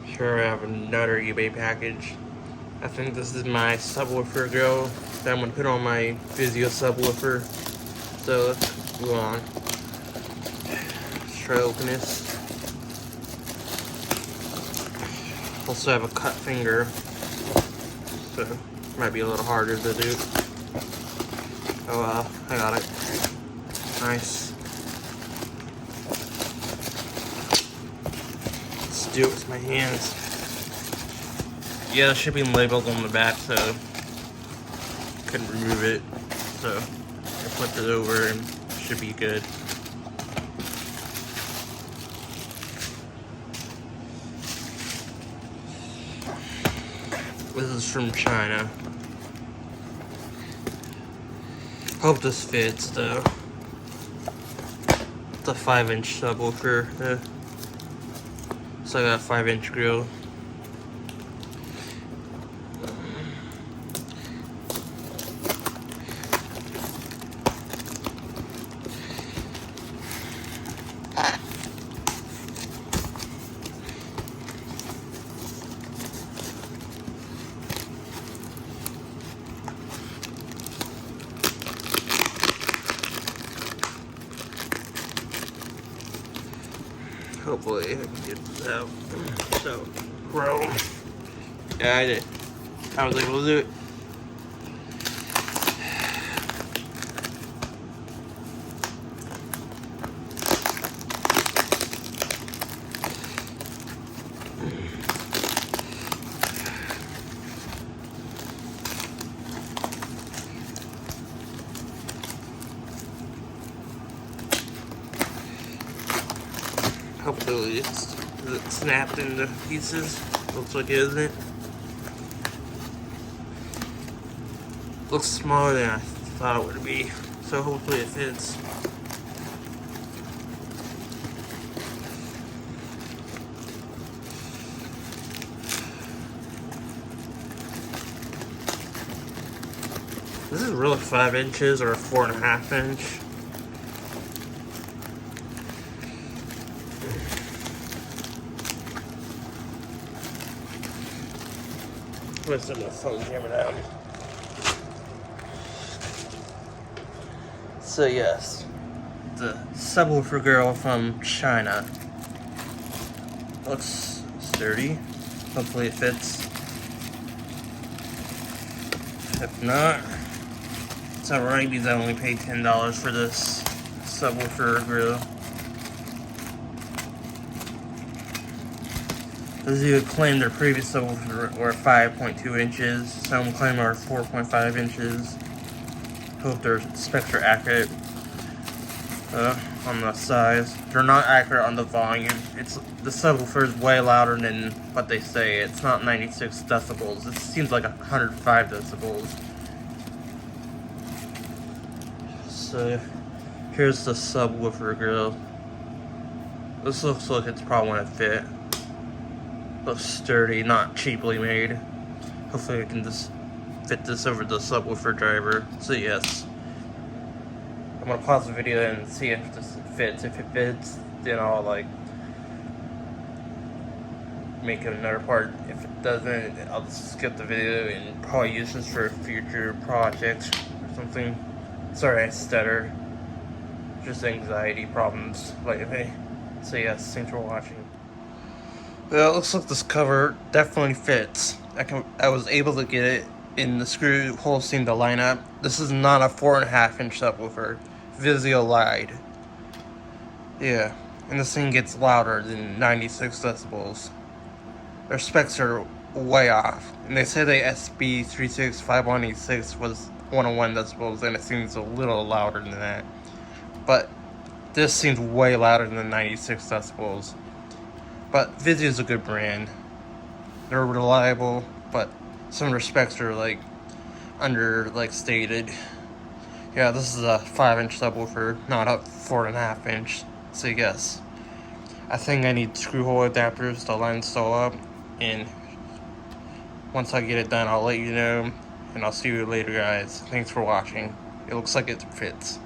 Here I have another eBay package. I think this is my subwoofer grill that I'm gonna put on my Vizio subwoofer. So let's go on. Let's try to open this. Also have a cut finger, so it might be a little harder to do. Oh well, I got it. Nice. Let's do it with my hands. Yeah, it should be labeled on the back, so couldn't remove it. So I flipped it over and it should be good. This is from China. Hope this fits though. It's a 5-inch subwoofer. So I got a 5-inch grill. Hopefully I can get this out. So, grow. Yeah, I did. I was able to do it. Hopefully it's snapped into pieces. Looks like it isn't. Looks smaller than I thought it would be. So hopefully it fits. This is really 5 inches or a 4.5 inch. Let's set my phone camera down. So yes, the subwoofer girl from China. Looks sturdy. Hopefully it fits. If not, it's alright because I only paid $10 for this subwoofer grill. Vizio claimed their previous subwoofers were 5.2 inches. Some claim are 4.5 inches. Hope their specs are accurate on the size. They're not accurate on the volume. The subwoofer is way louder than what they say. It's not 96 decibels. It seems like 105 decibels. So here's the subwoofer grill. This looks like it's probably gonna fit. Looks sturdy, not cheaply made. Hopefully I can just fit this over the subwoofer driver. So yes, I'm gonna pause the video and see if this fits. If it fits, then I'll like make it another part. If it doesn't, I'll just skip the video and probably use this for future projects or something. Sorry I stutter. Just anxiety problems lately. So yes, thanks for watching. Well, it looks like this cover definitely fits. I was able to get it, and the screw holes seem to line up. This is not a 4.5 inch subwoofer. Vizio lied. Yeah, and this thing gets louder than 96 decibels. Their specs are way off, and they say the SB365-186 was 101 decibels, and it seems a little louder than that. But this seems way louder than 96 decibels. But Vizio is a good brand. They're reliable, but some of their specs are like stated. Yeah, this is a 5-inch subwoofer, not a 4.5 inch. So yes, I think I need screw hole adapters to line this all up, and once I get it done, I'll let you know, and I'll see you later, guys. Thanks for watching. It looks like it fits.